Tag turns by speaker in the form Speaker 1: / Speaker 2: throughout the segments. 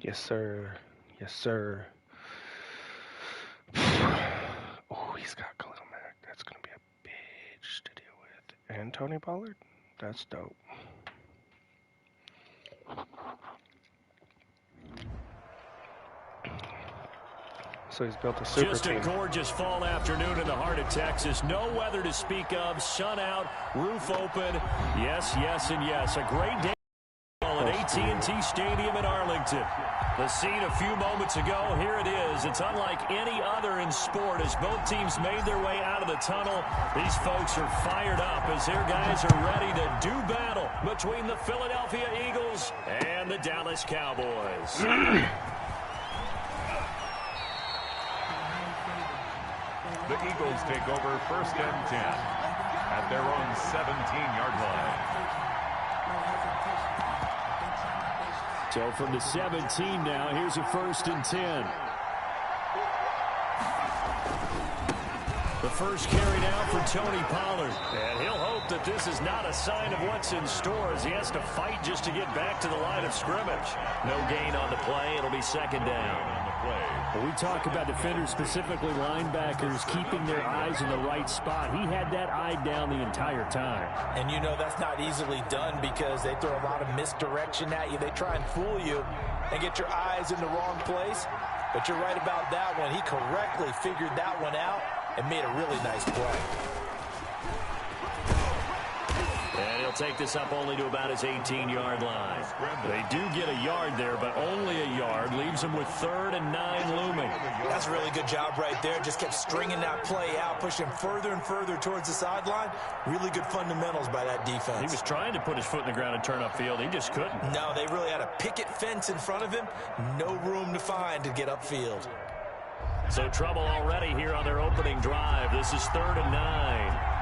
Speaker 1: Yes, sir. Yes, sir. Oh, he's got Khalil Mack. That's going to be a bitch to deal with. And Tony Pollard? That's dope. So he's built a super
Speaker 2: Just
Speaker 1: team.
Speaker 2: a gorgeous fall afternoon in the heart of Texas. No weather to speak of. Sun out, roof open. Yes, yes, and yes. A great day at AT&T Stadium in Arlington. The scene a few moments ago, here it is. It's unlike any other in sport as both teams made their way out of the tunnel. These folks are fired up as their guys are ready to do battle between the Philadelphia Eagles and the Dallas Cowboys.
Speaker 3: The Eagles take over 1st and 10 at their own 17-yard line.
Speaker 2: So from the 17 now, here's a 1st and 10. The first carry now for Tony Pollard. And he'll hope that this is not a sign of what's in store as he has to fight just to get back to the line of scrimmage. No gain on the play. It'll be 2nd down.
Speaker 4: Well, we talk about defenders, specifically linebackers, keeping their eyes in the right spot. He had that eye down the entire time.
Speaker 5: And you know that's not easily done because they throw a lot of misdirection at you. They try and fool you and get your eyes in the wrong place. But you're right about that one. He correctly figured that one out and made a really nice play.
Speaker 2: And he'll take this up only to about his 18-yard line. They do get a yard there, but only a yard. Leaves them with 3rd and 9 looming.
Speaker 5: That's a really good job right there. Just kept stringing that play out, pushing him further and further towards the sideline. Really good fundamentals by that defense.
Speaker 2: He was trying to put his foot in the ground and turn upfield. He just couldn't.
Speaker 5: No, they really had a picket fence in front of him. No room to find to get upfield.
Speaker 2: So trouble already here on their opening drive. This is 3rd and 9.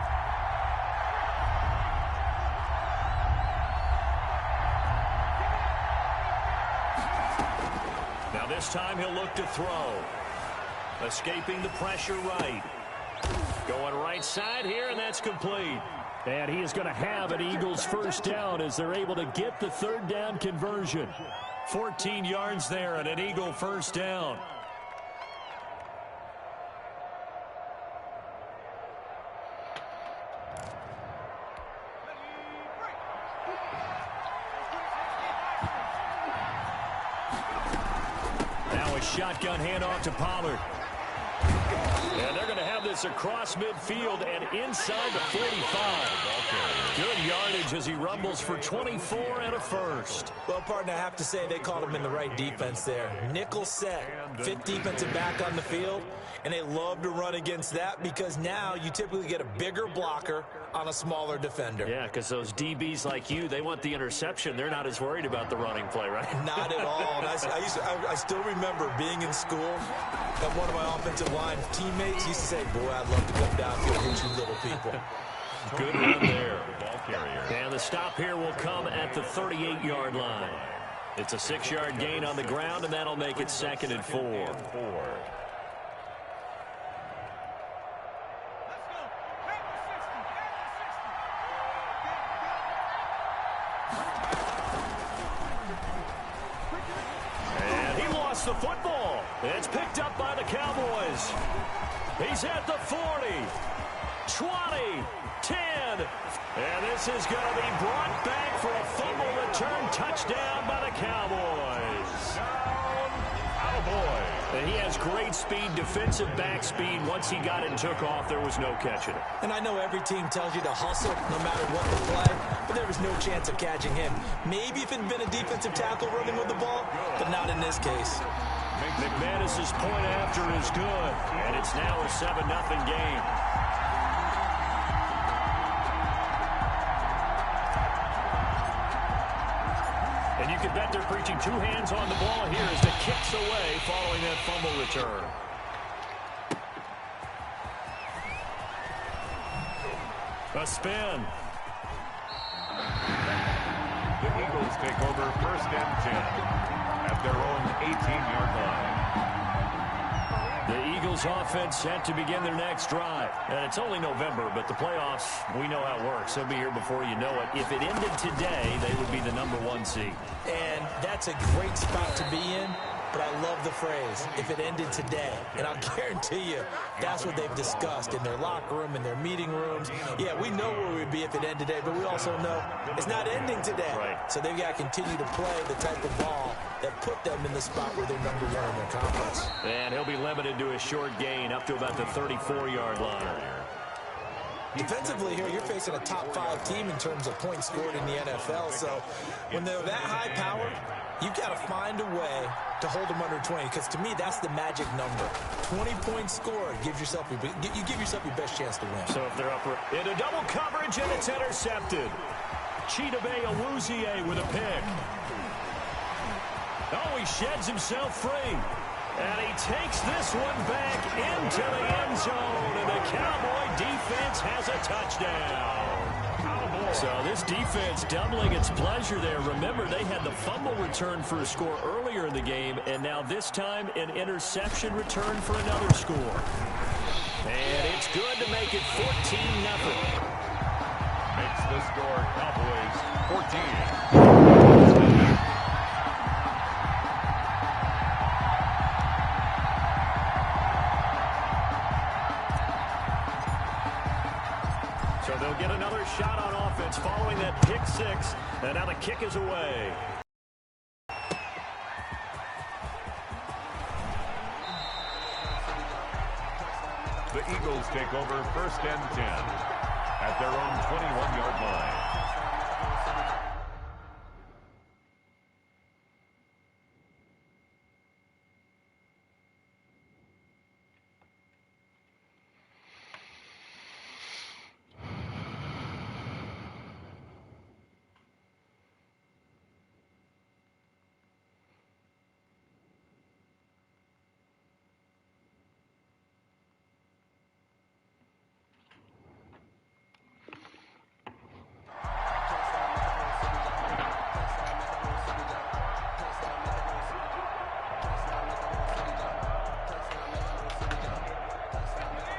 Speaker 2: Now this time he'll look to throw. Escaping the pressure right. Going right side here, and that's complete.
Speaker 4: And he is going to have an Eagles 1st down as they're able to get the 3rd down conversion.
Speaker 2: 14 yards there and an Eagle 1st down. Shotgun handoff to Pollard. And they're going to have this across midfield and inside the 45. Good yardage as he rumbles for 24 and a 1st.
Speaker 5: Well, partner, I have to say they called him in the right defense there. Nickel set, 5th defensive back on the field, and they love to run against that because now you typically get a bigger blocker on a smaller defender.
Speaker 2: Yeah, because those DBs like you, they want the interception. They're not as worried about the running play, right?
Speaker 5: Not at all. And I still remember being in school, and one of my offensive line teammates used to say, boy, I'd love to come downfield and hit you little people.
Speaker 2: Good run there. And the stop here will come at the 38-yard line. It's a 6-yard gain on the ground, and that'll make it 2nd and 4. And he lost the football. It's picked up by the Cowboys. He's at the 40, 20, 10. And this is going to be brought back for a fumble return touchdown by the Cowboys. And he has great speed, defensive back speed. Once he got it and took off, there was no catching it.
Speaker 5: And I know every team tells you to hustle no matter what the play, but there was no chance of catching him. Maybe if it had been a defensive tackle running with the ball, but not in this case.
Speaker 2: McManus's point after is good, and it's now a 7-0 game. And you can bet they're preaching 2 hands on the ball here as the kicks away following that fumble return. A spin.
Speaker 3: The Eagles take over 1st and 10 at their own 18-yard line.
Speaker 2: The Eagles offense set to begin their next drive. And it's only November, but the playoffs, we know how it works. They'll be here before you know it. If it ended today, they would be the #1 seed.
Speaker 5: And that's a great spot to be in. But I love the phrase, if it ended today. And I'll guarantee you, that's what they've discussed in their locker room, in their meeting rooms. Yeah, we know where we'd be if it ended today, but we also know it's not ending today.
Speaker 2: Right.
Speaker 5: So they've got to continue to play the type of ball that put them in the spot where they're #1 in their conference.
Speaker 2: And he'll be limited to a short gain up to about the 34-yard line.
Speaker 5: Defensively here, you're facing a top-5 team in terms of points scored in the NFL. So when they're that high power, you've got to find a way to hold them under 20, because to me, that's the magic number. 20 points scored gives yourself you give yourself your best chance to win.
Speaker 2: So if they're up into double coverage, and it's intercepted. Chidobe Awuzie with a pick. Oh, he sheds himself free. And he takes this one back into the end zone, and the Cowboy defense has a touchdown. So this defense doubling its pleasure there. Remember, they had the fumble return for a score earlier in the game, and now this time an interception return for another score. And it's good to make it 14-0.
Speaker 3: Makes the score Cowboys 14.
Speaker 2: So they'll get another shot on offense following that pick six, and now the kick is away.
Speaker 3: The Eagles take over 1st and 10 at their own 21-yard line.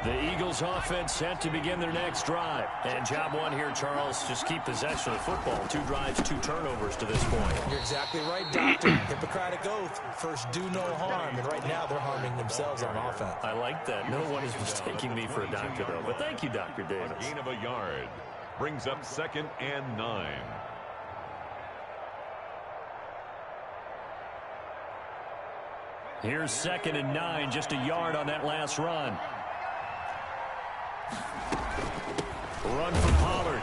Speaker 2: The Eagles offense set to begin their next drive. And job one here, Charles, just keep possession of the football. 2 drives, 2 turnovers to this point.
Speaker 5: You're exactly right, Doctor. Hippocratic oath. First, do no harm. And right now, they're harming themselves on offense.
Speaker 2: I like that. No one is mistaking me for a doctor, though. But thank you, Dr. Davis.
Speaker 3: A gain of a yard brings up 2nd and 9.
Speaker 2: Here's 2nd and 9, just a yard on that last run. Run for Pollard.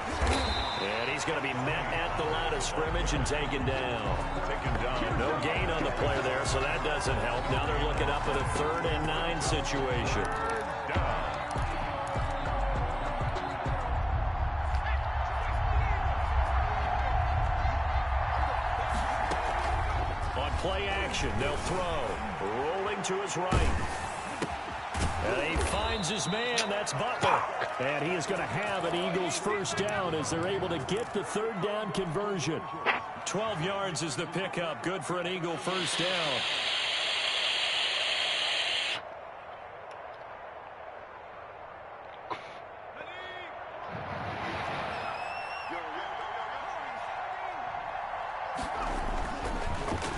Speaker 2: And he's going to be met at the line of scrimmage and taken down. No gain on the play there, so that doesn't help. Now they're looking up at a 3rd and 9 situation. On play action, they'll throw. Rolling to his right. And he finds his man. That's Butler.
Speaker 4: And he is going to have an Eagles first down as they're able to get the 3rd down conversion.
Speaker 2: 12 yards is the pickup. Good for an Eagle first down.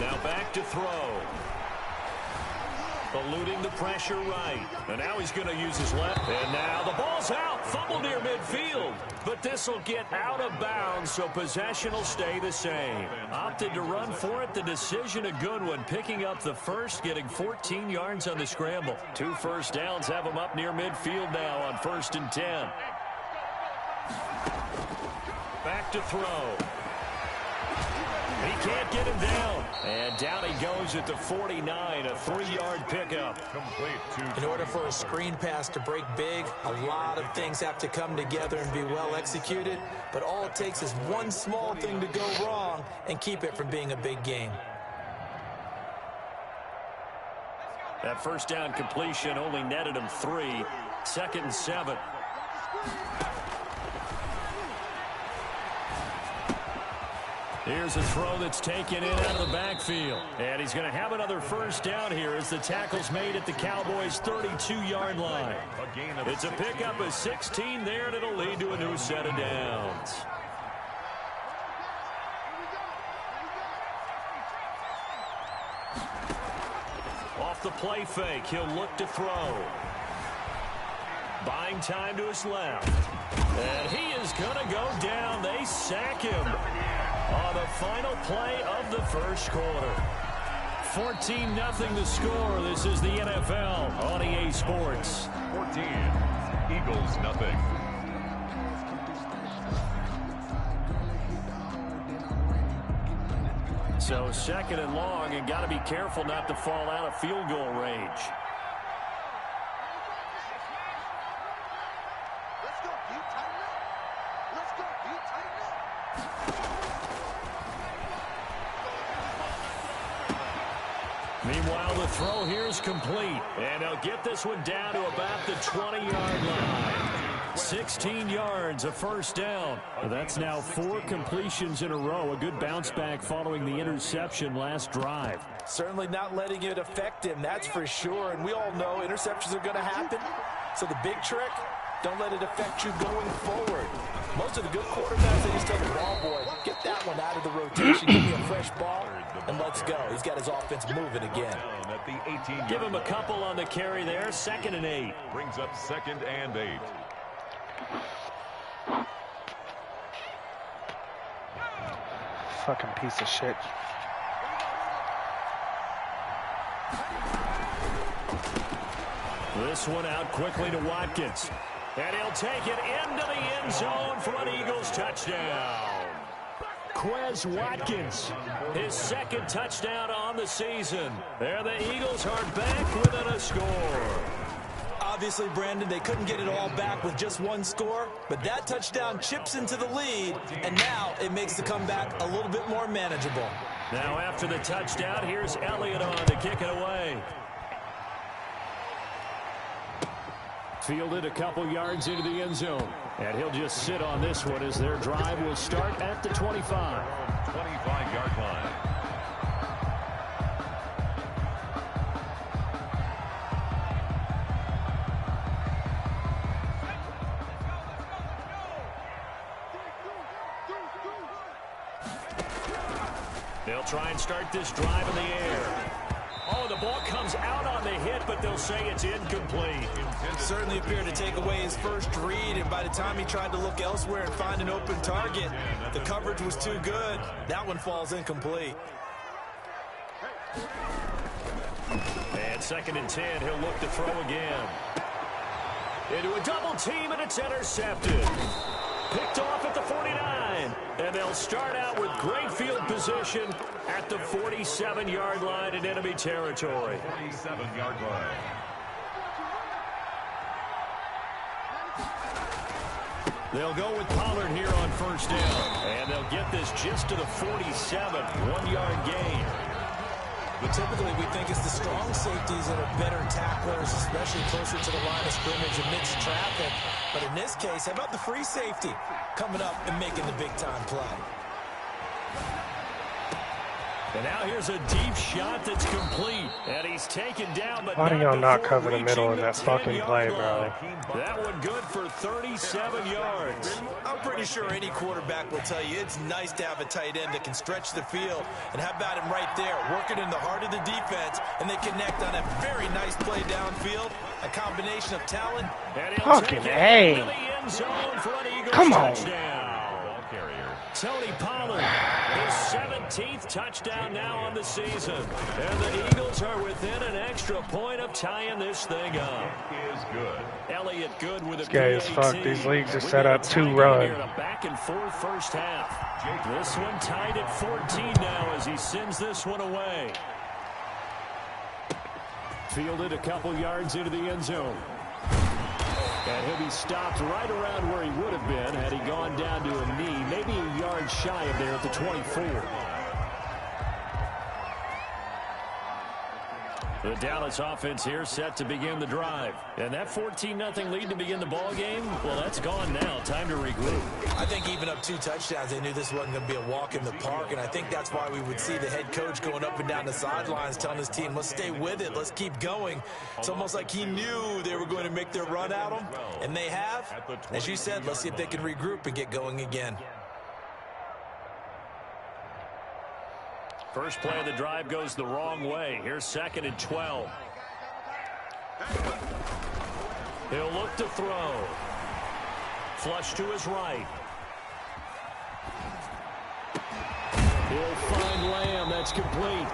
Speaker 2: Now back to throw. Eluding the pressure right. And now he's going to use his left. And now the ball's out. Fumble near midfield. But this will get out of bounds, so possession will stay the same. Opted to run for it. The decision a good one. Picking up the first, getting 14 yards on the scramble. 2 first downs have him up near midfield now on 1st and 10. Back to throw. He can't get him down. And down he goes at the 49, a 3-yard pickup.
Speaker 5: In order for a screen pass to break big, a lot of things have to come together and be well executed. But all it takes is one small thing to go wrong and keep it from being a big game.
Speaker 2: That first down completion only netted him 3. 2nd and 7. Here's a throw that's taken in out of the backfield. And he's going to have another first down here as the tackle's made at the Cowboys' 32-yard line. It's a pickup of 16 there, and it'll lead to a new set of downs. Off the play fake, he'll look to throw. Buying time to his left. And he is going to go down. They sack him on the final play of the first quarter. 14-0 the score. This is the NFL on EA Sports.
Speaker 3: 14, Eagles nothing.
Speaker 2: So second and long, and got to be careful not to fall out of field goal range. Meanwhile, the throw here is complete. And they'll get this one down to about the 20-yard line. 16 yards, a first down.
Speaker 4: Well, that's now 4 completions in a row. A good bounce back following the interception last drive.
Speaker 5: Certainly not letting it affect him, that's for sure. And we all know interceptions are going to happen. So the big trick, don't let it affect you going forward. Most of the good quarterbacks, they just tell the ball boy, get that one out of the rotation, give me a fresh ball, and let's go. He's got his offense moving again.
Speaker 2: Give him a couple on the carry there. 2nd and 8.
Speaker 3: Brings up 2nd and 8.
Speaker 1: Fucking piece of shit.
Speaker 2: This one out quickly to Watkins. And he'll take it into the end zone for an Eagles touchdown. Quez Watkins, his 2nd touchdown on the season. There the Eagles are back within a score.
Speaker 5: Obviously, Brandon, they couldn't get it all back with just one score, but that touchdown chips into the lead, and now it makes the comeback a little bit more manageable.
Speaker 2: Now after the touchdown, here's Elliott on to kick it away.
Speaker 4: Fielded a couple yards into the end zone. And he'll just sit on this one as their drive will start at the 25.
Speaker 3: 25-yard line.
Speaker 2: They'll try and start this drive in the air. Oh, the ball comes out on the hit, but they'll say it's incomplete.
Speaker 5: Certainly appeared to take away his first read, and by the time he tried to look elsewhere and find an open target, the coverage was too good. That one falls incomplete.
Speaker 2: And 2nd and 10, he'll look to throw again. Into a double team, and it's intercepted. Picked off at the 49. And they'll start out with great field position at the 47-yard line in enemy territory.
Speaker 3: 47-yard line.
Speaker 2: They'll go with Pollard here on first down. And they'll get this just to the 47, 1-yard gain.
Speaker 5: But typically we think it's the strong safeties that are better tacklers, especially closer to the line of scrimmage amidst traffic. But in this case, how about the free safety coming up and making the big-time play?
Speaker 2: And now here's a deep shot that's complete. And he's taken down, but
Speaker 1: why do y'all not cover the middle
Speaker 2: in
Speaker 1: in that fucking play, bro?
Speaker 2: That one good for 37 yards.
Speaker 5: I'm pretty sure any quarterback will tell you it's nice to have a tight end that can stretch the field. And how about him right there, working in the heart of the defense, and they connect on a very nice play downfield. A combination of talent.
Speaker 1: Fucking A. Come on.
Speaker 2: Tony Pollard, his 17th touchdown now on the season. And the Eagles are within an extra point of tying this thing up.
Speaker 3: Is good.
Speaker 2: Elliott good with a
Speaker 1: This guy is fucked. These leagues are set up to run.
Speaker 2: Back and forth first half. This one tied at 14 now as he sends this one away.
Speaker 4: Fielded a couple yards into the end zone. And he'll be stopped right around where he would have been had he gone down to a knee, maybe a yard shy of there at the 24.
Speaker 2: The Dallas offense here set to begin the drive. And that 14-0 lead to begin the ball game, well, that's gone now. Time to regroup.
Speaker 5: I think even up 2 touchdowns, they knew this wasn't going to be a walk in the park, and I think that's why we would see the head coach going up and down the sidelines telling his team, let's stay with it, let's keep going. It's almost like he knew they were going to make their run at him, and they have. As you said, let's see if they can regroup and get going again.
Speaker 2: First play of the drive goes the wrong way. Here's 2nd and 12. He'll look to throw. Flush to his right. He'll find Lamb. That's complete.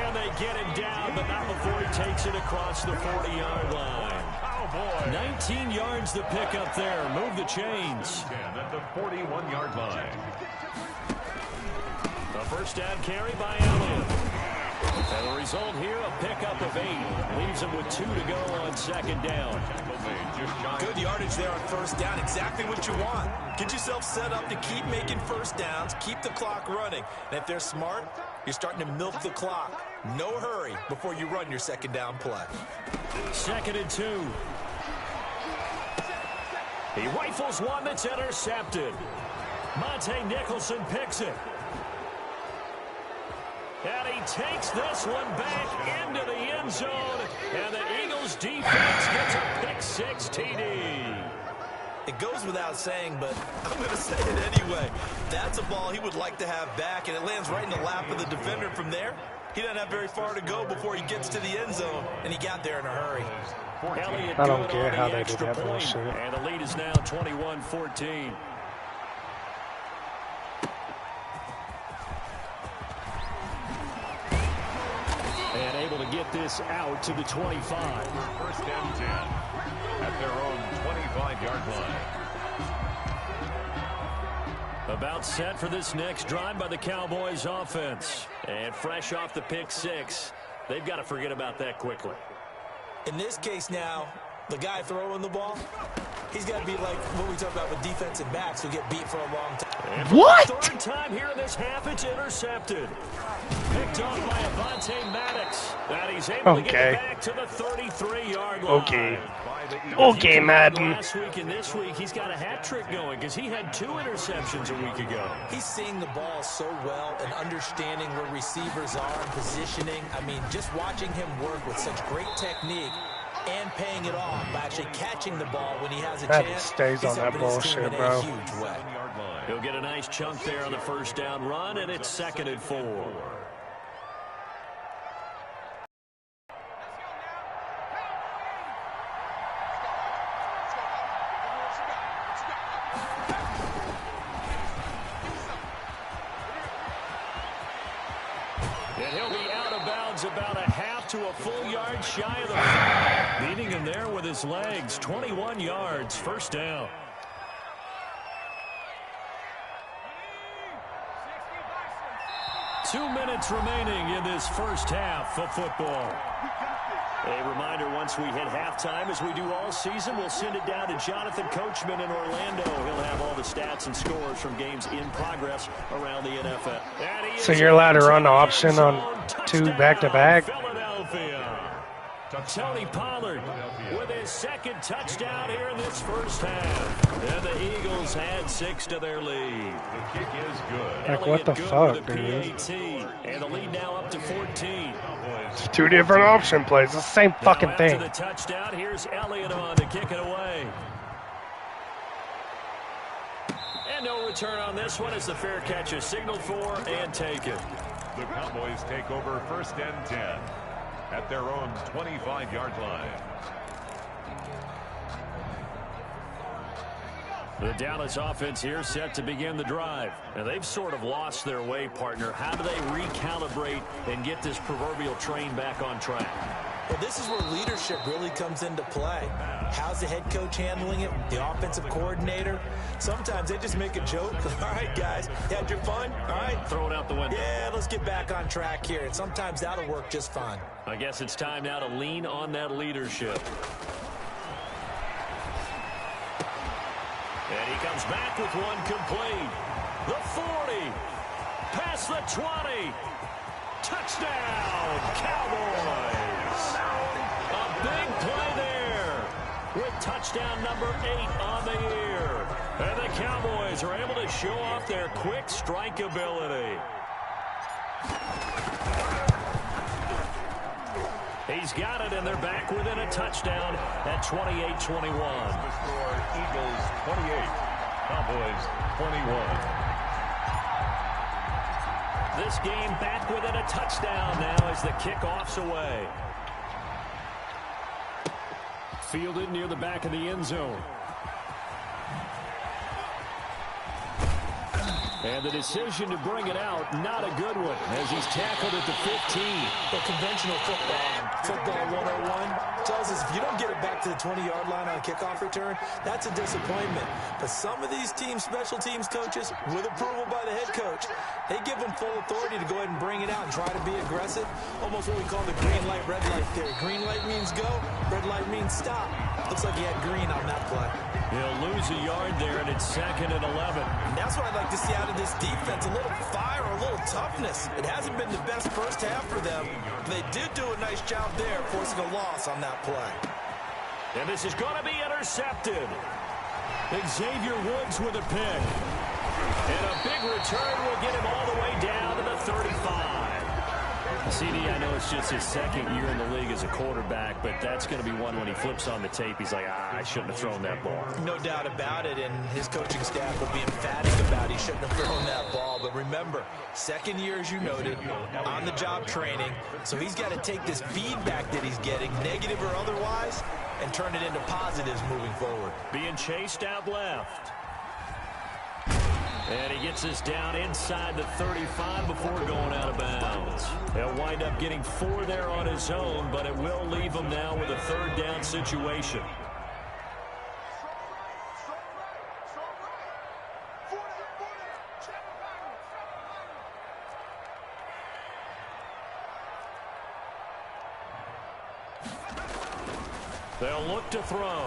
Speaker 2: And they get him down, but not before he takes it across the 40-yard line. Oh, boy. 19 yards to pick up there. Move the chains.
Speaker 3: At the 41-yard line.
Speaker 2: A first down carry by Allen. And the result here, a pickup of 8. Leaves him with 2 to go on 2nd down.
Speaker 5: Good yardage there on first down. Exactly what you want. Get yourself set up to keep making first downs, keep the clock running. And if they're smart, you're starting to milk the clock. No hurry before you run your 2nd down play.
Speaker 2: 2nd and 2. He rifles one that's intercepted. Monte Nicholson picks it. And he takes this one back into the end zone. And the Eagles defense gets a pick-6 TD.
Speaker 5: It goes without saying, but I'm going to say it anyway. That's a ball he would like to have back, and it lands right in the lap of the defender from there. He doesn't have very far to go before he gets to the end zone, and he got there in a hurry.
Speaker 1: I don't care how they did that bullshit.
Speaker 2: And the lead is now 21-14. And able to get this out to the 25.
Speaker 3: First and 10 at their own 25-yard line.
Speaker 2: About set for this next drive by the Cowboys offense. And fresh off the pick-6, they've got to forget about that quickly.
Speaker 5: In this case now, the guy throwing the ball, he's got to be like what we talk about with defensive backs who get beat for a long time.
Speaker 2: What? 3rd time here in this half, it's intercepted. Picked off by Avonte Maddox. And he's able to get it back to the 33-yard line.
Speaker 1: Okay, Madden.
Speaker 2: Last week and this week, he's got a hat trick going because he had 2 interceptions a week ago.
Speaker 5: He's seeing the ball so well and understanding where receivers are and positioning. I mean, just watching him work with such great technique and paying it off by actually catching the ball when he has a chance.
Speaker 1: Stays on that bullshit, bro.
Speaker 2: He'll get a nice chunk there on the first down run, and it's 2nd and 4. And he'll be out of bounds about a half to a full yard shy of the beating him there with his legs. 21 yards, first down. Two minutes remaining in this first half of football. A reminder, once we hit halftime, as we do all season, we'll send it down to Jonathan Coachman in Orlando. He'll have all the stats and scores from games in progress around the NFL.
Speaker 1: So you're allowed to run the option on 2 back-to-back?
Speaker 2: Philadelphia. Tony Pollard with his 2nd touchdown here in this first half. And the Eagles had 6 to their lead.
Speaker 3: The kick is good.
Speaker 1: Like, what the fuck, dude?
Speaker 2: And the lead now up to 14.
Speaker 1: It's 2 different option plays. It's the same fucking thing.
Speaker 2: After the touchdown, here's Elliott on to kick it away. And no return on this one as the fair catch is signaled for and taken.
Speaker 3: The Cowboys take over 1st and 10 at their own 25-yard line.
Speaker 2: The Dallas offense here set to begin the drive. Now they've sort of lost their way, partner. How do they recalibrate and get this proverbial train back on track?
Speaker 5: Well, this is where leadership really comes into play. How's the head coach handling it? The offensive coordinator? Sometimes they just make a joke. All right, guys, you had your fun? All right.
Speaker 2: Throw it out the window.
Speaker 5: Yeah, let's get back on track here. And sometimes that'll work just fine.
Speaker 2: I guess it's time now to lean on that leadership. And he comes back with one complete. The 40. Past the 20. Touchdown, Cowboys. touchdown number 8 on the year. And the Cowboys are able to show off their quick strike ability. He's got it, and they're back within a touchdown at 28-21.
Speaker 3: The score, Eagles 28, Cowboys 21.
Speaker 2: This game back within a touchdown now as the kickoff's away.
Speaker 4: Fielded near the back of the end zone. And the decision to bring it out, not a good one, as he's tackled at the 15.
Speaker 5: The conventional football 101 tells us if you don't get it back to the 20-yard line on a kickoff return, that's a disappointment. But some of these special teams coaches, with approval by the head coach, they give them full authority to go ahead and bring it out and try to be aggressive. Almost what we call the green light, red light theory. Green light means go, red light means stop. Looks like he had green on that play.
Speaker 2: He'll lose a yard there, and it's 2nd and 11.
Speaker 5: And that's what I'd like to see out of this defense, a little fire, a little toughness. It hasn't been the best first half for them. They did do a nice job there, forcing a loss on that play.
Speaker 2: And this is going to be intercepted. Xavier Woods with a pick. And a big return will get him all the way down to the 35. CD, I know it's just his 2nd year in the league as a quarterback, but that's going to be one when he flips on the tape. He's like, I shouldn't have thrown that ball.
Speaker 5: No doubt about it, and his coaching staff will be emphatic about he shouldn't have thrown that ball. But remember, 2nd year, as you noted, on-the-job training, so he's got to take this feedback that he's getting, negative or otherwise, and turn it into positives moving forward.
Speaker 2: Being chased out left. And he gets us down inside the 35 before going out of bounds. He'll wind up getting 4 there on his own, but it will leave him now with a 3rd down situation. They'll look to throw.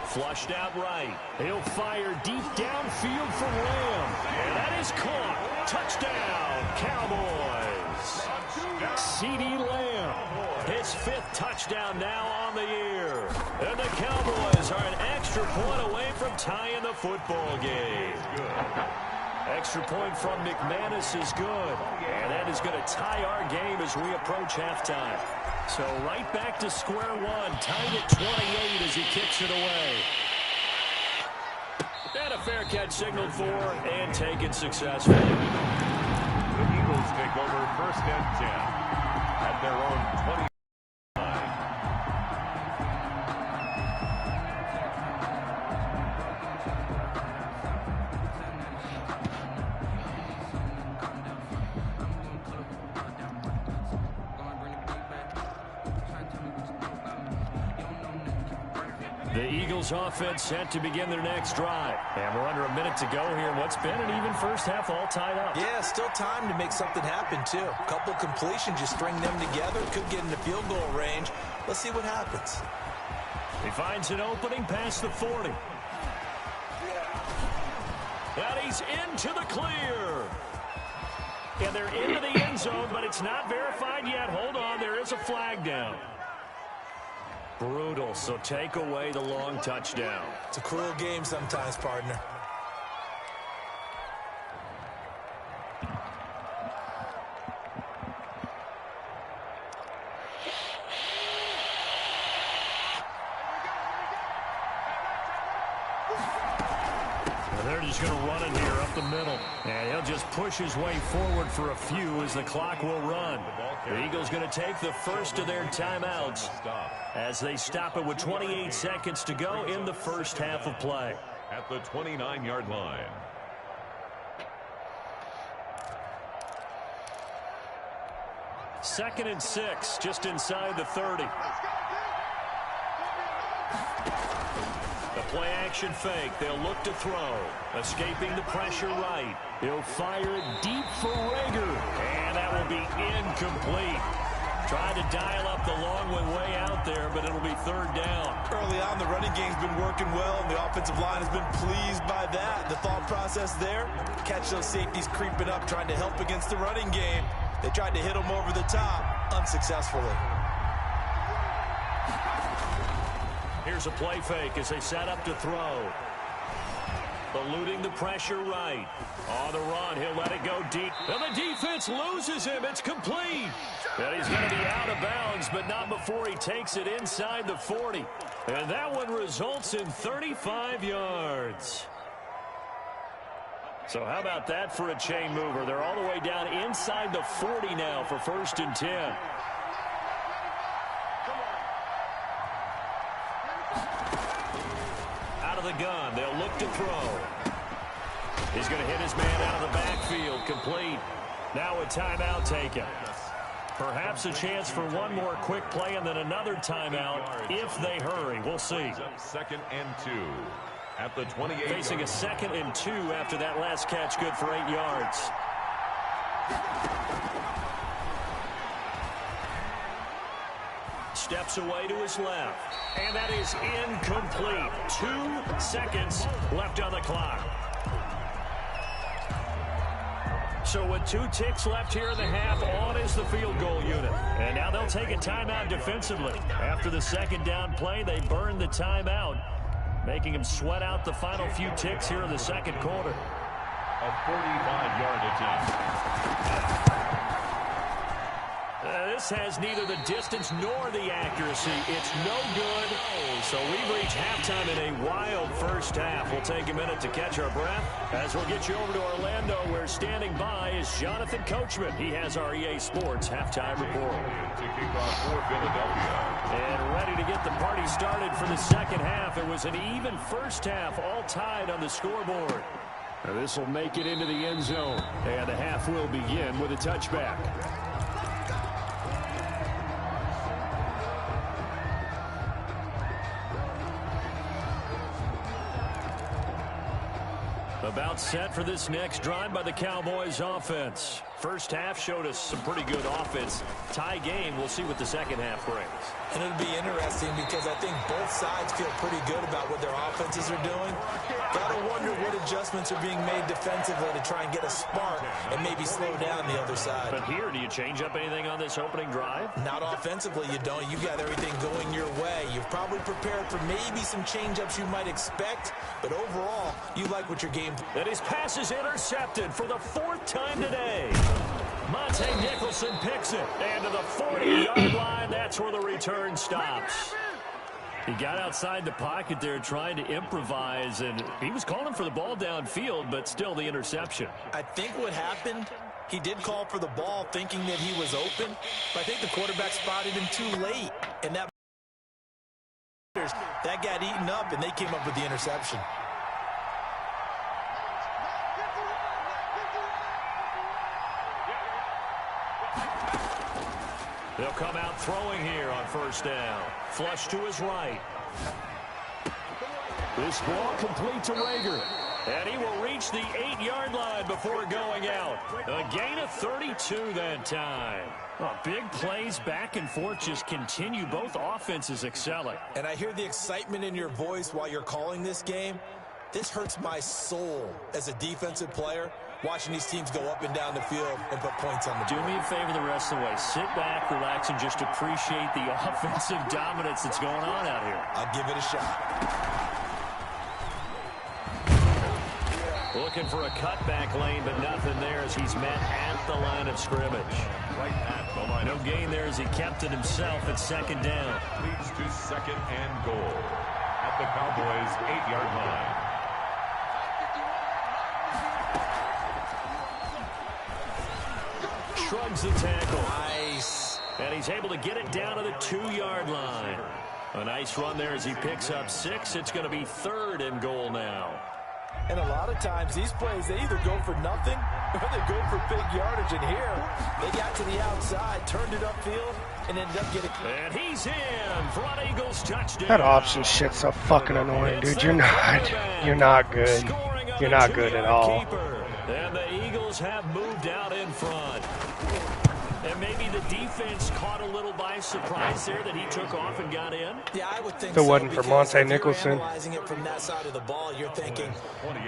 Speaker 2: Flushed out right. He'll fire deep downfield for Lamb. And that is caught. Touchdown, Cowboys. CeeDee Lamb. His 5th touchdown now on the year. And the Cowboys are an extra point away from tying the football game. Extra point from McManus is good. And that is going to tie our game as we approach halftime. So right back to square one, tied at 28 as he kicks it away. And a fair catch signaled for and taken successfully.
Speaker 3: The Eagles take over 1st and 10 at their own 20.
Speaker 2: The Eagles offense set to begin their next drive. And we're under a minute to go here in what's been an even first half all tied up.
Speaker 5: Yeah, still time to make something happen, too. A couple completions, you string them together, could get into field goal range. Let's see what happens.
Speaker 2: He finds an opening past the 40. And he's into the clear. And they're into the end zone, but it's not verified yet. Hold on, there is a flag down. Brutal, so take away the long touchdown.
Speaker 5: It's a cruel game sometimes, partner.
Speaker 2: They're just going to run it here up the middle. And he'll just push his way forward for a few as the clock will run. The Eagles going to take the first of their timeouts as they stop it with 28 seconds to go in the first half of play.
Speaker 3: At the 29-yard line.
Speaker 2: Second and 6, just inside the 30. The play action fake. They'll look to throw. Escaping the pressure right. He'll fire it deep for Rager. And that will be incomplete. Tried to dial up the long one way out there, but it'll be 3rd down.
Speaker 5: Early on, the running game's been working well, and the offensive line has been pleased by that. The thought process there, catch those safeties creeping up, trying to help against the running game. They tried to hit them over the top, unsuccessfully.
Speaker 2: Here's a play fake as they set up to throw. Eluding the pressure right. On the run, he'll let it go deep. And the defense loses him. It's complete. And he's going to be out of bounds, but not before he takes it inside the 40. And that one results in 35 yards. So how about that for a chain mover? They're all the way down inside the 40 now for 1st and 10. Out of the gun, they'll look to throw. He's going to hit his man out of the backfield, complete. Now a timeout taken. Perhaps a chance for one more quick play and then another timeout if they hurry. We'll see.
Speaker 3: 2nd and 2 at the 28.
Speaker 2: Facing a 2nd and 2 after that last catch, good for 8 yards. Steps away to his left. And that is incomplete. 2 seconds left on the clock. So with 2 ticks left here in the half, on is the field goal unit. And now they'll take a timeout defensively. After the 2nd down play, they burn the timeout, making them sweat out the final few ticks here in the 2nd quarter.
Speaker 3: A 45-yard attempt.
Speaker 2: This has neither the distance nor the accuracy. It's no good. So we've reached halftime in a wild first half. We'll take a minute to catch our breath as we'll get you over to Orlando, where standing by is Jonathan Coachman. He has our EA Sports halftime report.
Speaker 3: To kick off for Philadelphia.
Speaker 2: And ready to get the party started for the 2nd half. It was an even first half, all tied on the scoreboard.
Speaker 4: This will make it into the end zone. And the half will begin with a touchback.
Speaker 2: About set for this next drive by the Cowboys offense. First half showed us some pretty good offense. Tie game. We'll see what the 2nd half brings.
Speaker 5: And it'll be interesting because I think both sides feel pretty good about what their offenses are doing. Gotta wonder what adjustments are being made defensively to try and get a spark and maybe slow down the other side.
Speaker 2: But here, do you change up anything on this opening drive?
Speaker 5: Not offensively, you don't. You got everything going your way. You've probably prepared for maybe some change-ups you might expect, but overall, you like what your game.
Speaker 2: And his pass is intercepted for the 4th time today. Monte Nicholson picks it. And to the 40-yard line, that's where the return stops. He got outside the pocket there trying to improvise, and he was calling for the ball downfield, but still the interception.
Speaker 5: I think what happened, he did call for the ball thinking that he was open, but I think the quarterback spotted him too late, and that got eaten up, and they came up with the interception.
Speaker 2: They'll come out throwing here on 1st down. Flush to his right.
Speaker 4: This ball complete to Rager.
Speaker 2: And he will reach the 8-yard line before going out. A gain of 32 that time. Oh, big plays back and forth just continue. Both offenses excelling.
Speaker 5: And I hear the excitement in your voice while you're calling this game. This hurts my soul as a defensive player, watching these teams go up and down the field and put points on the board.
Speaker 2: Do me a favor the rest of the way. Sit back, relax, and just appreciate the offensive dominance that's going on out here.
Speaker 5: I'll give it a shot.
Speaker 2: Looking for a cutback lane, but nothing there as he's met at the line of scrimmage.
Speaker 3: Right at the line.
Speaker 2: No gain there as he kept it himself at 2nd down.
Speaker 3: Leads to 2nd and goal at the Cowboys' 8-yard line.
Speaker 2: Shrugs the tackle.
Speaker 5: Nice.
Speaker 2: And he's able to get it down to the 2-yard line. A nice run there as he picks up 6. It's going to be 3rd and goal now.
Speaker 5: And a lot of times these plays, they either go for nothing or they go for big yardage. And here, they got to the outside, turned it upfield, and ended up getting...
Speaker 2: And he's in for an Eagles touchdown.
Speaker 1: That option shit's so fucking annoying, dude. You're not good. You're not good at all.
Speaker 2: And the Eagles have moved out in front. And maybe the defense caught a little by surprise there that he took off and got in.
Speaker 5: Yeah, I would think
Speaker 1: if it wasn't for Monte Nicholson.
Speaker 5: Analyzing it from that side of the ball, you're thinking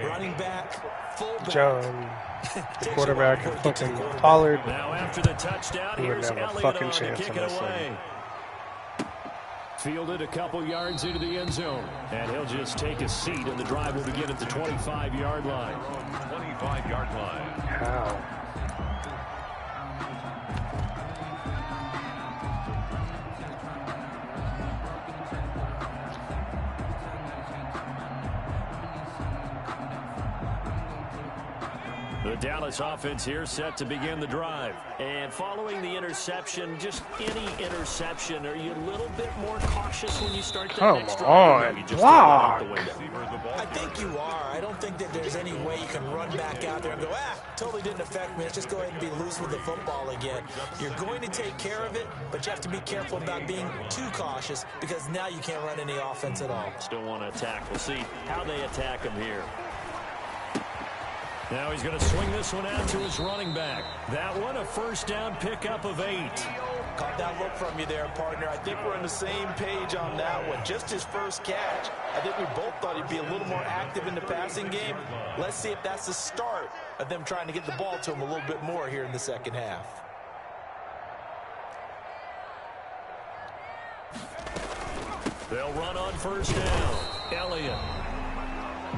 Speaker 5: running back, fullback.
Speaker 1: John, the quarterback, and fucking Pollard.
Speaker 2: Now after the touchdown,
Speaker 1: he wouldn't
Speaker 2: here's
Speaker 1: have a
Speaker 2: Elliott
Speaker 1: fucking
Speaker 2: on to
Speaker 1: chance
Speaker 2: kick
Speaker 1: in
Speaker 2: it
Speaker 1: this
Speaker 2: away.
Speaker 4: Fielded a couple yards into the end zone. And he'll just take a seat, and the drive will begin at the 25-yard line.
Speaker 3: 25-yard line.
Speaker 1: How?
Speaker 4: The Dallas offense here set to begin the drive.
Speaker 2: And following the interception, just any interception, are you a little bit more cautious when you start that next drive?
Speaker 1: Come on, block!
Speaker 5: I think you are. I don't think that there's any way you can run back out there and go, totally didn't affect me. Let's just go ahead and be loose with the football again. You're going to take care of it, but you have to be careful about being too cautious because now you can't run any offense at all.
Speaker 2: Still want to attack. We'll see how they attack him here.
Speaker 4: Now he's going to swing this one out to his running back. That one, a first down pickup of 8.
Speaker 5: Caught that look from you there, partner. I think we're on the same page on that one. Just his first catch. I think we both thought he'd be a little more active in the passing game. Let's see if that's the start of them trying to get the ball to him a little bit more here in the second half.
Speaker 4: They'll run on first down. Elliott.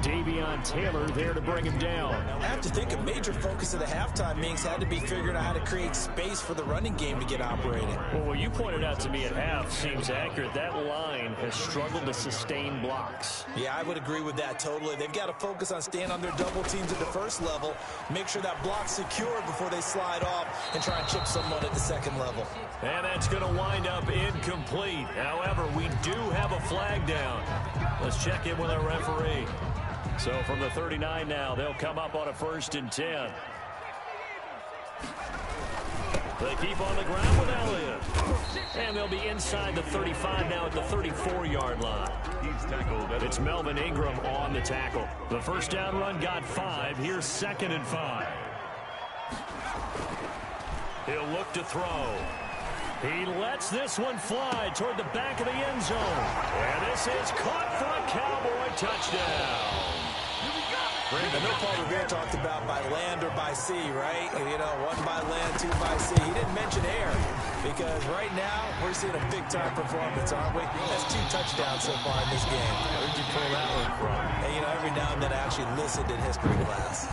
Speaker 4: Davion Taylor there to bring him down.
Speaker 5: I have to think a major focus of the halftime meetings had to be figuring out how to create space for the running game to get operating.
Speaker 4: Well, what you pointed out to me at half seems accurate. That line has struggled to sustain blocks.
Speaker 5: Yeah, I would agree with that totally. They've got to focus on staying on their double teams at the first level, make sure that block's secure before they slide off and try and chip someone at the second level.
Speaker 4: And that's going to wind up incomplete. However, we do have a flag down. Let's check in with our referee. So from the 39 now, they'll come up on a 1st and 10. They keep on the ground with Elliott. And they'll be inside the 35 now at the 34-yard line.
Speaker 3: He's tackled.
Speaker 4: It's Melvin Ingram on the tackle. The first down run got 5. Here's 2nd and 5. He'll look to throw. He lets this one fly toward the back of the end zone. And this is caught for a Cowboy touchdown.
Speaker 5: I know Paul Revere talked about by land or by sea, right? You know, 1 by land, 2 by sea. He didn't mention air because right now we're seeing a big-time performance, aren't we? That's 2 touchdowns so far in this game.
Speaker 2: Where'd you pull that one from?
Speaker 5: And, you know, every now and then I actually listened in history class.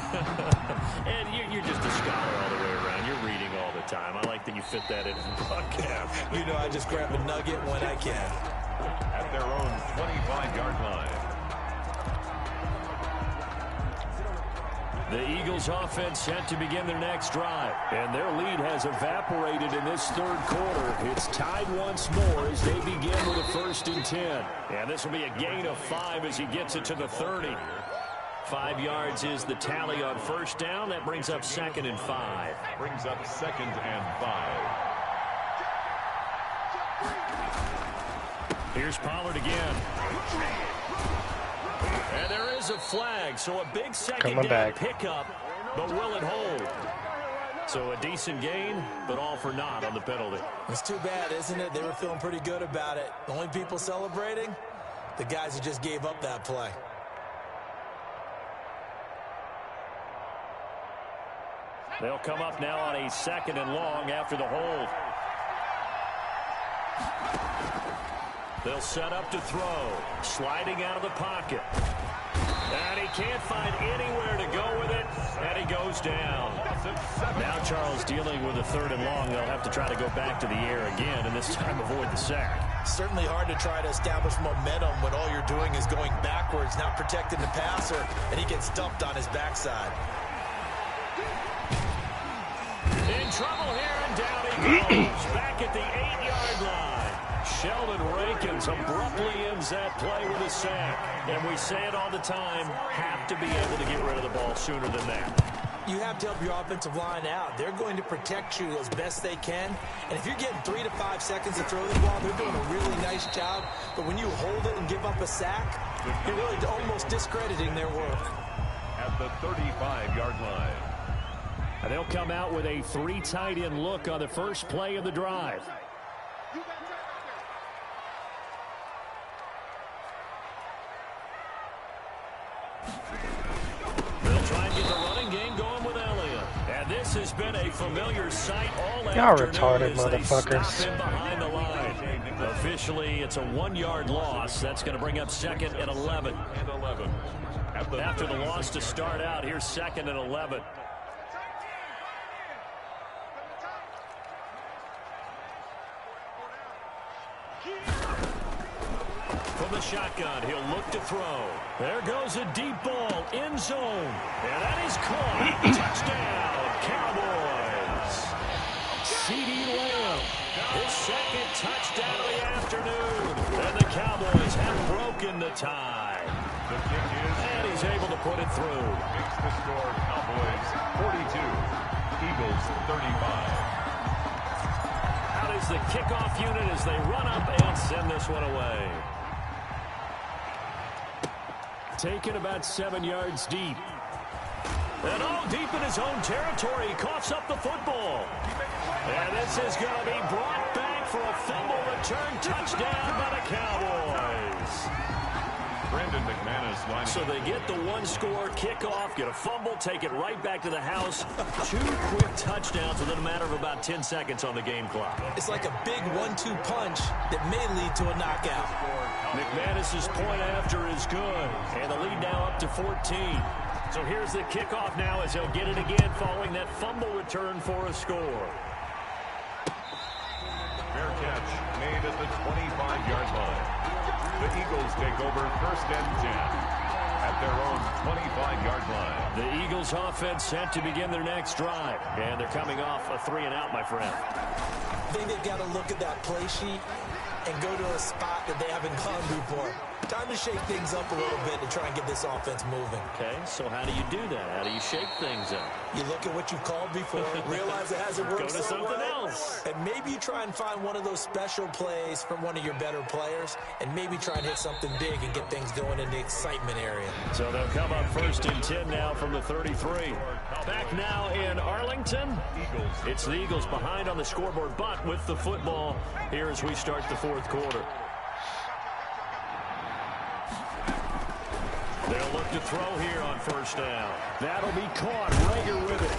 Speaker 2: And you're just a scholar all the way around. You're reading all the time. I like that you fit that in the broadcast.
Speaker 5: You know, I just grab a nugget when I can.
Speaker 3: At their own 25-yard line.
Speaker 4: The Eagles offense set to begin their next drive. And their lead has evaporated in this 3rd quarter. It's tied once more as they begin with a 1st and 10. And this will be a gain of 5 as he gets it to the 30. 5 yards is the tally on first down. That brings up 2nd and 5.
Speaker 3: Brings up 2nd and 5.
Speaker 4: Here's Pollard again. And there is a flag, so a big second down pickup, but will it hold? So a decent gain, but all for naught on the penalty.
Speaker 5: It's too bad, isn't it? They were feeling pretty good about it. The only people celebrating, the guys who just gave up that play.
Speaker 4: They'll come up now on a 2nd and long after the hold. They'll set up to throw. Sliding out of the pocket. And he can't find anywhere to go with it. And he goes down. Now Charles dealing with a 3rd and long. They'll have to try to go back to the air again and this time avoid the sack.
Speaker 5: Certainly hard to try to establish momentum when all you're doing is going backwards, not protecting the passer, and he gets stumped on his backside.
Speaker 4: In trouble here, and down he goes. Back at the 8-yard line. Sheldon Rankins abruptly ends that play with a sack. And we say it all the time, have to be able to get rid of the ball sooner than that.
Speaker 5: You have to help your offensive line out. They're going to protect you as best they can. And if you're getting 3 to 5 seconds to throw the ball, they're doing a really nice job. But when you hold it and give up a sack, you're really almost discrediting their work.
Speaker 3: At the 35-yard line.
Speaker 4: And they'll come out with a 3 tight end look on the first play of the drive. They'll try and get the running game going with Elliott. And this has been a familiar sight all
Speaker 1: Y'all
Speaker 4: afternoon
Speaker 1: retarded
Speaker 4: as they stop
Speaker 1: motherfuckers.
Speaker 4: him behind the line.
Speaker 2: Officially, it's a 1-yard loss. That's going to bring up 2nd and 11. After the loss to start out, here's 2nd and 11. From the shotgun, he'll look to throw. There goes a deep ball, end zone. And that is caught. Touchdown, Cowboys. CeeDee Lamb, his 2nd touchdown of the afternoon. And the Cowboys have broken the tie.
Speaker 3: The kick is,
Speaker 2: and he's able to put it through.
Speaker 3: Makes the score Cowboys 42, Eagles 35.
Speaker 2: Out is the kickoff unit as they run up and send this one away. Taken about 7 yards deep. And all deep in his own territory. He coughs up the football. And this is going to be brought back for a fumble return touchdown by the Cowboys.
Speaker 3: Brandon McManus lining
Speaker 2: So they get the 1-score kickoff, get a fumble, take it right back to the house. 2 quick touchdowns within a matter of about 10 seconds on the game clock.
Speaker 5: It's like a big 1-2 punch that may lead to a knockout.
Speaker 2: McManus's point after is good, and the lead now up to 14. So here's the kickoff now as he'll get it again following that fumble return for a score.
Speaker 3: fair catch made at the 25-yard line. The Eagles take over 1st and 10 at their own 25-yard line.
Speaker 2: The Eagles offense set to begin their next drive, and they're coming off a 3-and-out, my friend.
Speaker 5: I think they've got to look at that play sheet and go to a spot that they haven't gone before. Time to shake things up a little bit to try and get this offense moving.
Speaker 2: Okay, so how do you do that? How do you shake things up?
Speaker 5: You look at what you've called before, realize it hasn't worked
Speaker 2: Go to something else.
Speaker 5: and maybe you try and find one of those special plays from one of your better players, and maybe try and hit something big and get things going in the excitement area.
Speaker 2: So they'll come up 1st and 10 now from the 33. Back now in Arlington. It's the Eagles behind on the scoreboard, but with the football here as we start the 4th quarter. They'll look to throw here on 1st down. That'll be caught. Rager with it.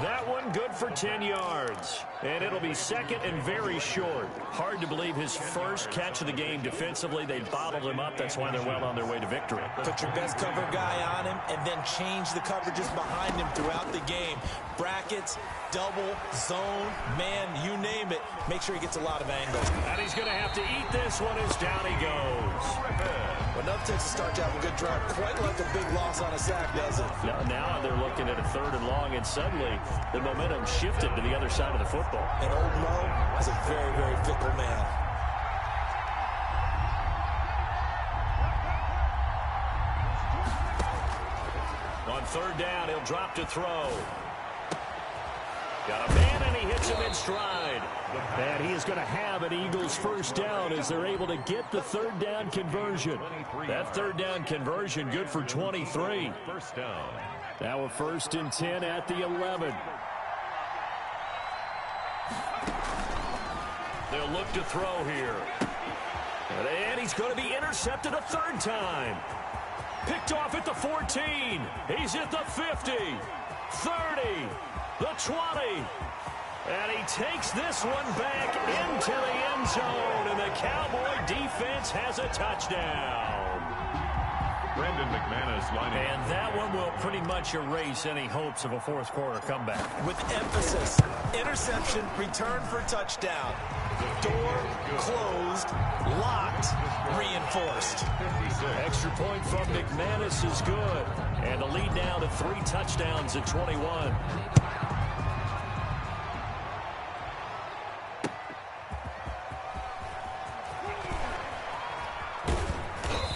Speaker 2: That one good for 10 yards. And it'll be 2nd and very short. Hard to believe his first catch of the game defensively. They bottled him up. That's why they're well on their way to victory.
Speaker 5: Put your best cover guy on him and then change the coverages behind him throughout the game. Brackets, double, zone, man, you name it. Make sure he gets a lot of angles.
Speaker 2: And he's going to have to eat this one as down he goes.
Speaker 5: Well, enough takes to start to have a good drive. Quite like a big loss on a sack, does it?
Speaker 2: Now they're looking at a 3rd and long, and suddenly the momentum shifted to the other side of the football.
Speaker 5: And old Mo is a very, very fickle man.
Speaker 2: On 3rd down, he'll drop to throw. Got a man, and he hits him in stride. And he is going to have an Eagles 1st down as they're able to get the 3rd down conversion. That 3rd down conversion good for 23.
Speaker 3: 1st down.
Speaker 2: Now a 1st and 10 at the 11. They'll look to throw here. And he's going to be intercepted a 3rd time. Picked off at the 14. He's at the 50, 30, the 20. And he takes this one back into the end zone. And the Cowboy defense has a touchdown.
Speaker 3: Brandon McManus lining up.
Speaker 2: And that one will pretty much erase any hopes of a 4th quarter comeback.
Speaker 5: With emphasis, interception, return for touchdown. Door closed, locked, reinforced.
Speaker 2: Extra point from McManus is good. And the lead now to 3 touchdowns at 21.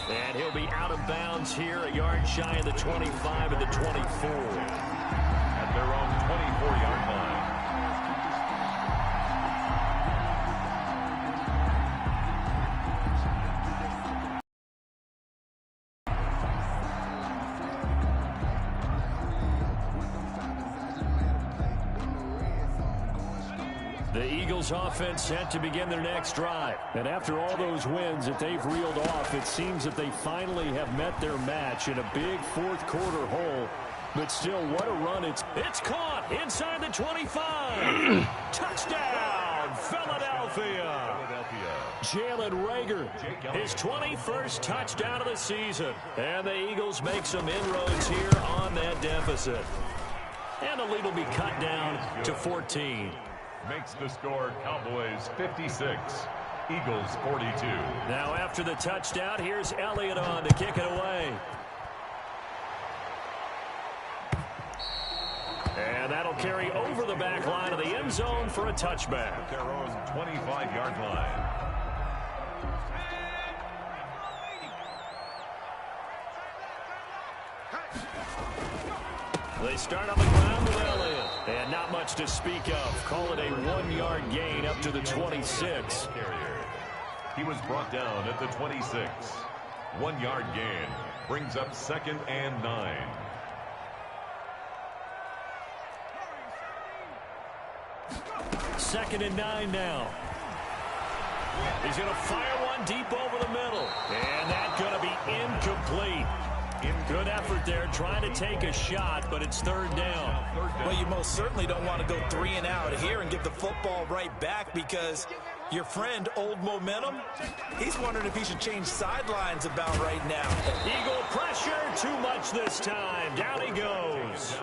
Speaker 2: And he'll be out of bounds here, a yard shy of the 25 and the 24.
Speaker 3: At their own 24-yard line.
Speaker 2: The Eagles offense set to begin their next drive. And after all those wins that they've reeled off, it seems that they finally have met their match in a big 4th quarter hole. But still, what a run. It's caught inside the 25. Touchdown, Philadelphia. Jalen Reagor, his 21st touchdown of the season. And the Eagles make some inroads here on that deficit. And the lead will be cut down to 14.
Speaker 3: Makes the score Cowboys 56, Eagles 42.
Speaker 2: Now after the touchdown, here's Elliott on to kick it away. And that'll carry over the back line of the end zone for a touchback.
Speaker 3: Their own 25-yard line.
Speaker 2: They start on the ground with Elliott. And not much to speak of. Call it a 1-yard gain up to the 26.
Speaker 3: He was brought down at the 26. 1-yard gain brings up 2nd and 9.
Speaker 2: Second and 9 now. He's going to fire one deep over the middle. And that's going to be incomplete. Good effort there, trying to take a shot, but it's 3rd down.
Speaker 5: Well, you most certainly don't want to go 3 and out here and get the football right back, because your friend, Old Momentum, he's wondering if he should change sidelines about right now.
Speaker 2: Eagle pressure, too much this time. Down he goes.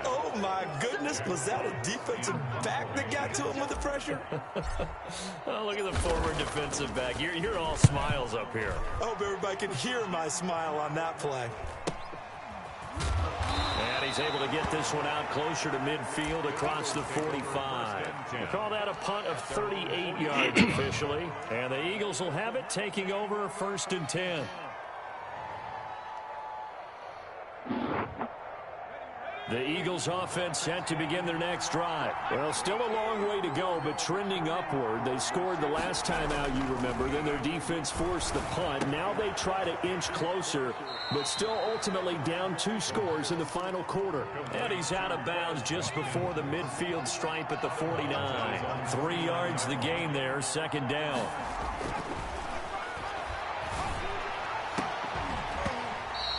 Speaker 5: Oh, my goodness. Was that a defensive back that got to him with the pressure?
Speaker 2: Oh, look at the former defensive back. You're all smiles up here.
Speaker 5: I hope everybody can hear my smile on that play.
Speaker 2: And he's able to get this one out closer to midfield across the 45. We'll call that a punt of 38 yards officially. And the Eagles will have it, taking over 1st and 10. The Eagles offense set to begin their next drive. Well, still a long way to go, but trending upward. They scored the last time out, you remember. Then their defense forced the punt. Now they try to inch closer, but still ultimately down 2 scores in the final quarter. And he's out of bounds just before the midfield stripe at the 49. 3 yards the gain there, 2nd down.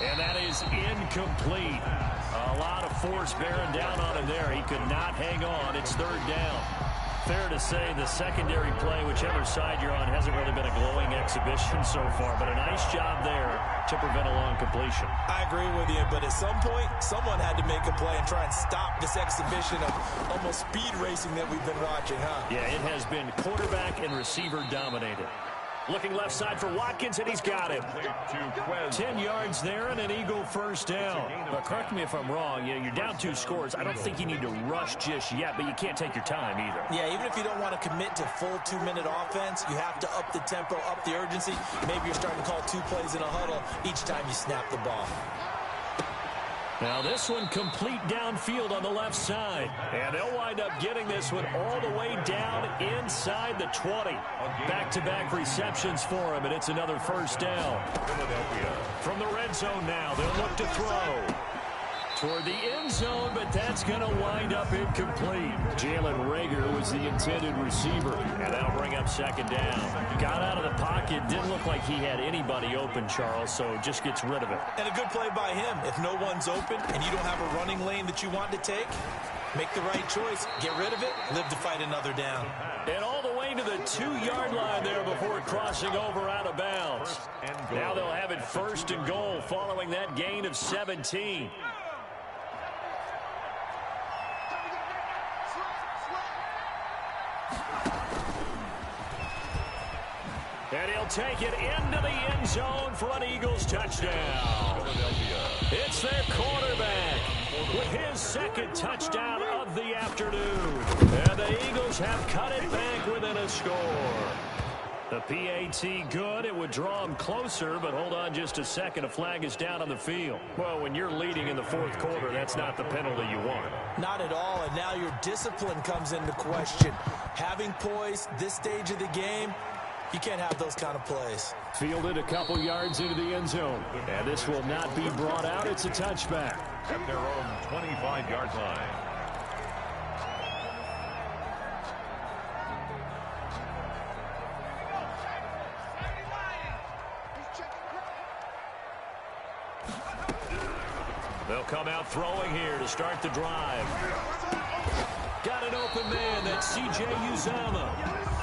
Speaker 2: And that is incomplete. A lot of force bearing down on him there. He could not hang on. It's 3rd down. Fair to say the secondary play, whichever side you're on, hasn't really been a glowing exhibition so far, but a nice job there to prevent a long completion.
Speaker 5: I agree with you, but at some point, someone had to make a play and try and stop this exhibition of almost speed racing that we've been watching, huh?
Speaker 2: Yeah, it has been quarterback and receiver dominated. Looking left side for Watkins, and he's got him. 10 yards there and an Eagle 1st down. But correct me if I'm wrong. You're down 2 scores. I don't think you need to rush just yet, but you can't take your time either.
Speaker 5: Yeah, even if you don't want to commit to full 2-minute offense, you have to up the tempo, up the urgency. Maybe you're starting to call 2 plays in a huddle each time you snap the ball.
Speaker 2: Now this one complete downfield on the left side. And they'll wind up getting this one all the way down inside the 20. Back-to-back receptions for him, and it's another 1st down. From the red zone now, they'll look to throw toward the end zone, but that's going to wind up incomplete. Jalen Reagor was the intended receiver, and that'll bring up 2nd down. Got out of the pocket, didn't look like he had anybody open, Charles, so just gets rid of it.
Speaker 5: And a good play by him. If no one's open and you don't have a running lane that you want to take, make the right choice, get rid of it, live to fight another down.
Speaker 2: And all the way to the 2-yard line there before crossing over out of bounds. Now they'll have it 1st and goal following that gain of 17. And he'll take it into the end zone for an Eagles touchdown. It's their quarterback with his 2nd touchdown of the afternoon. And the Eagles have cut it back within a score. The PAT good. It would draw them closer, but hold on just a second. A flag is down on the field. Well, when you're leading in the 4th quarter, that's not the penalty you want.
Speaker 5: Not at all, and now your discipline comes into question. Having poise this stage of the game, you can't have those kind of plays.
Speaker 2: Fielded a couple yards into the end zone. And this will not be brought out. It's a touchback.
Speaker 3: At their own 25-yard line.
Speaker 2: They'll come out throwing here to start the drive. Got an open man. That's C.J. Uzama.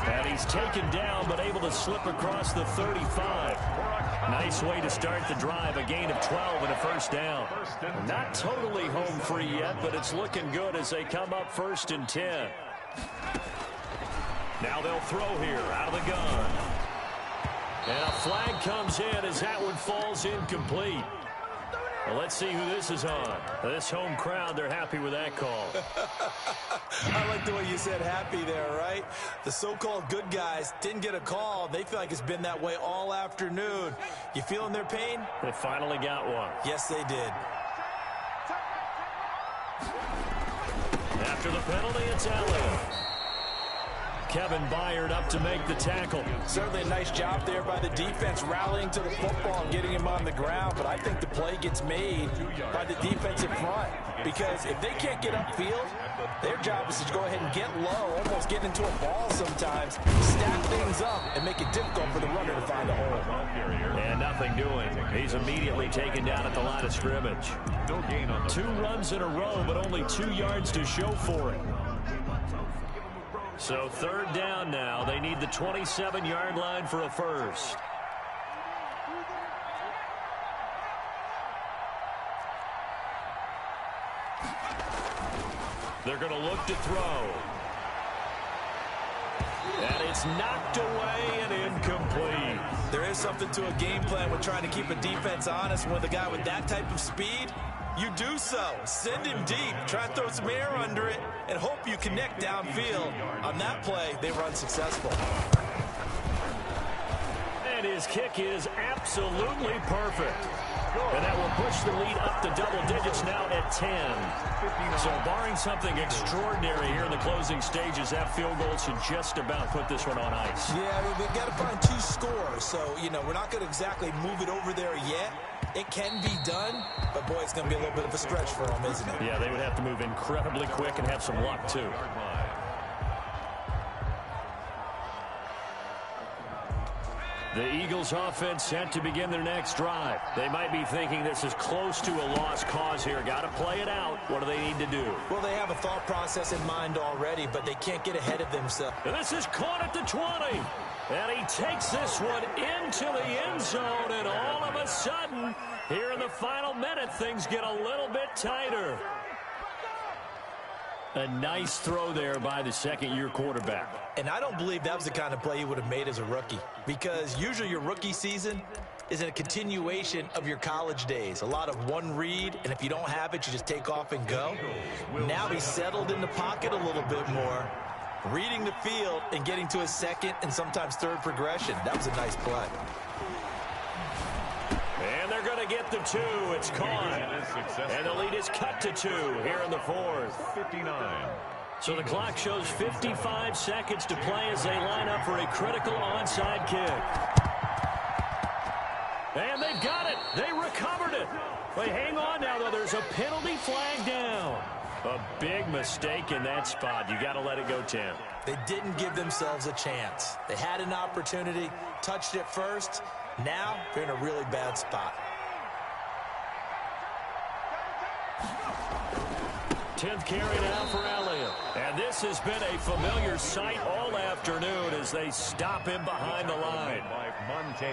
Speaker 2: And he's taken down, but able to slip across the 35. Nice way to start the drive. A gain of 12 and a first down. Not totally home free yet, but it's looking good as they come up 1st and 10. Now they'll throw here out of the gun. And a flag comes in as that one falls incomplete. Well, let's see who this is on. This home crowd, they're happy with that call.
Speaker 5: I like the way you said happy there, right? The so-called good guys didn't get a call. They feel like it's been that way all afternoon. You feeling their pain?
Speaker 2: They finally got one.
Speaker 5: Yes, they did.
Speaker 2: After the penalty, it's Elliott. Kevin Byard up to make the tackle.
Speaker 5: Certainly a nice job there by the defense rallying to the football and getting him on the ground, but I think the play gets made by the defensive front because if they can't get upfield, their job is to go ahead and get low, almost get into a ball sometimes, stack things up, and make it difficult for the runner to find a hole.
Speaker 2: And nothing doing. He's immediately taken down at the line of scrimmage. 2 runs in a row, but only 2 yards to show for it. So 3rd down now. They need the 27-yard line for a first. They're going to look to throw. And it's knocked away and incomplete.
Speaker 5: There is something to a game plan with trying to keep a defense honest. With a guy with that type of speed, you do so. Send him deep. Try to throw some air under it and hope you connect downfield. On that play, they were unsuccessful.
Speaker 2: And his kick is absolutely perfect. And that will push the lead up to double digits now at 10. So barring something extraordinary here in the closing stages, that field goal should just about put this one on ice.
Speaker 5: Yeah, we've got to find 2 scores. So, we're not going to exactly move it over there yet. It can be done, but boy, it's going to be a little bit of a stretch for them, isn't it?
Speaker 2: Yeah, they would have to move incredibly quick and have some luck, too. The Eagles offense set to begin their next drive. They might be thinking this is close to a lost cause here. Got to play it out. What do they need to do?
Speaker 5: Well, they have a thought process in mind already, but they can't get ahead of themselves.
Speaker 2: And this is caught at the 20. And he takes this one into the end zone, and all of a sudden, here in the final minute, things get a little bit tighter. A nice throw there by the second-year quarterback.
Speaker 5: And I don't believe that was the kind of play he would have made as a rookie, because usually your rookie season is a continuation of your college days. A lot of one read, and if you don't have it, you just take off and go. Now he's settled in the pocket a little bit more, reading the field and getting to his second and sometimes third progression. That was a nice play.
Speaker 2: And they're going to get the 2. It's caught. And the lead is cut to 2 here in the 4th.
Speaker 3: 59.
Speaker 2: So the clock shows 55 seconds to play as they line up for a critical onside kick. And they've got it. They recovered it. But hang on now, though. There's a penalty flag down. A big mistake in that spot. You got to let it go, Tim.
Speaker 5: They didn't give themselves a chance. They had an opportunity, touched it first. Now they're in a really bad spot.
Speaker 2: 10th carry now for Elliott. And this has been a familiar sight all afternoon as they stop him behind the line.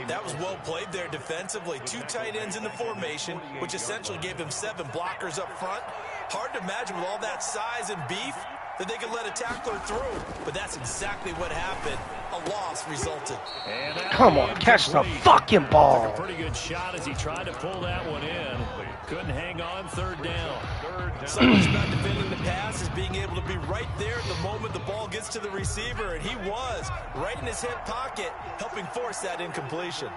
Speaker 5: That was well played there defensively. 2 tight ends in the formation, which essentially gave him 7 blockers up front. Hard to imagine with all that size and beef that they could let a tackler through. But that's exactly what happened. A loss resulted.
Speaker 1: Come on, catch the fucking ball.
Speaker 2: Took a pretty good shot as he tried to pull that one in. Couldn't hang on. 3rd down.
Speaker 5: So much about defending the pass is being able to be right there at the moment the ball gets to the receiver. And he was right in his hip pocket, helping force that incompletion.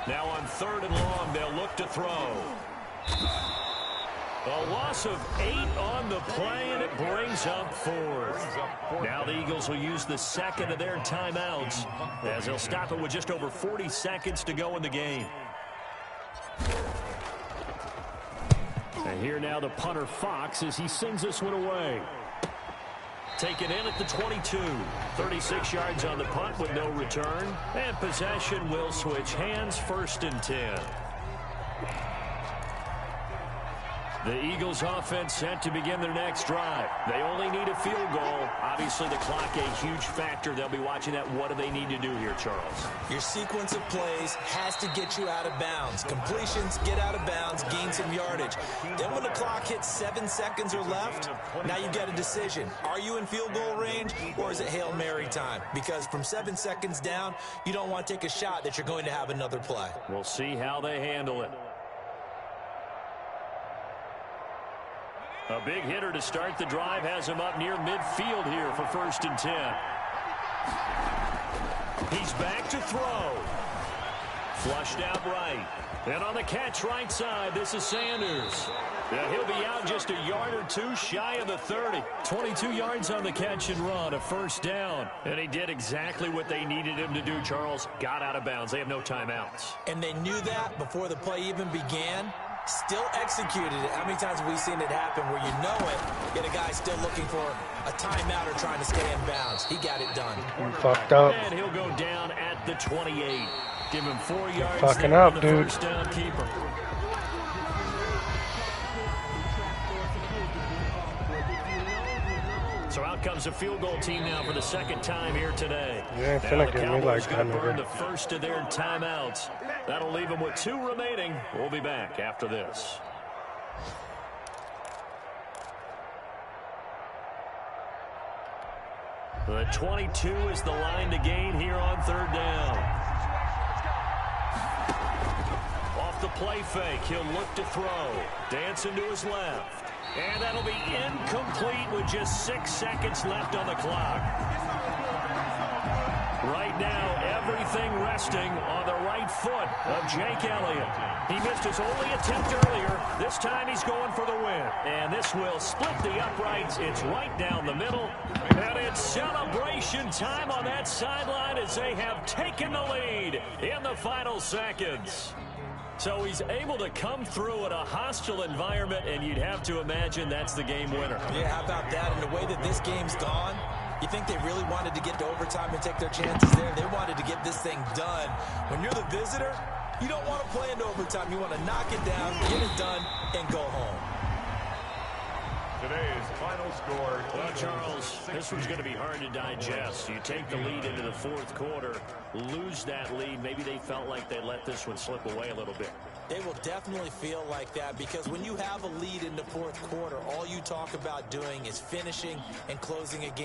Speaker 2: Now on 3rd and long, they'll look to throw. A loss of 8 on the play, and it brings up 4th. Now the Eagles will use the second of their timeouts as they'll stop it with just over 40 seconds to go in the game. And here now the punter Fox as he sends this one away. taken in at the 22. 36 yards on the punt with no return. And possession will switch hands, 1st and 10. The Eagles offense set to begin their next drive. They only need a field goal. Obviously, the clock a huge factor. They'll be watching that. What do they need to do here, Charles?
Speaker 5: Your sequence of plays has to get you out of bounds. Completions, get out of bounds, gain some yardage. Then when the clock hits 7 seconds or left, now you get a decision. Are you in field goal range, or is it Hail Mary time? Because from 7 seconds down, you don't want to take a shot that you're going to have another play.
Speaker 2: We'll see how they handle it. A big hitter to start the drive has him up near midfield here for 1st and 10. He's back to throw. Flushed out right. And on the catch right side, this is Sanders. Yeah, he'll be out just a yard or two shy of the 30. 22 yards on the catch and run, a 1st down. And he did exactly what they needed him to do, Charles. Got out of bounds. They have no timeouts.
Speaker 5: And they knew that before the play even began. Still executed it. How many times have we seen it happen where you know it, yet a guy still looking for a timeout or trying to stay in bounds? He got it done.
Speaker 1: You fucked up.
Speaker 2: And he'll go down at the 28. Give him 4 yards
Speaker 1: fucking
Speaker 2: there
Speaker 1: up,
Speaker 2: on the
Speaker 1: dude.
Speaker 2: 1st down keeper. So out comes a field goal team now for the 2nd time here today.
Speaker 1: You ain't
Speaker 2: Now
Speaker 1: finna
Speaker 2: the
Speaker 1: get me
Speaker 2: Cowboys
Speaker 1: like
Speaker 2: going
Speaker 1: that,
Speaker 2: to burn
Speaker 1: nigga.
Speaker 2: the first of their timeouts. That'll leave them with 2 remaining. We'll be back after this. The 22 is the line to gain here on 3rd down. Off the play fake, he'll look to throw. Dancing to his left. And that'll be incomplete with just 6 seconds left on the clock. Right now, everything resting on the right foot of Jake Elliott. He missed his only attempt earlier. This time he's going for the win. And this will split the uprights. It's right down the middle. And it's celebration time on that sideline as they have taken the lead in the final seconds. So he's able to come through in a hostile environment, and you'd have to imagine that's the game winner.
Speaker 5: Yeah, how about that? And the way that this game's gone, you think they really wanted to get to overtime and take their chances there? They wanted to get this thing done. When you're the visitor, you don't want to play into overtime. You want to knock it down, get it done, and go home.
Speaker 3: Today's final score.
Speaker 2: Well, Charles, this one's going to be hard to digest. You take the lead into the 4th quarter, lose that lead. Maybe they felt like they let this one slip away a little bit.
Speaker 5: They will definitely feel like that because when you have a lead in the 4th quarter, all you talk about doing is finishing and closing a game.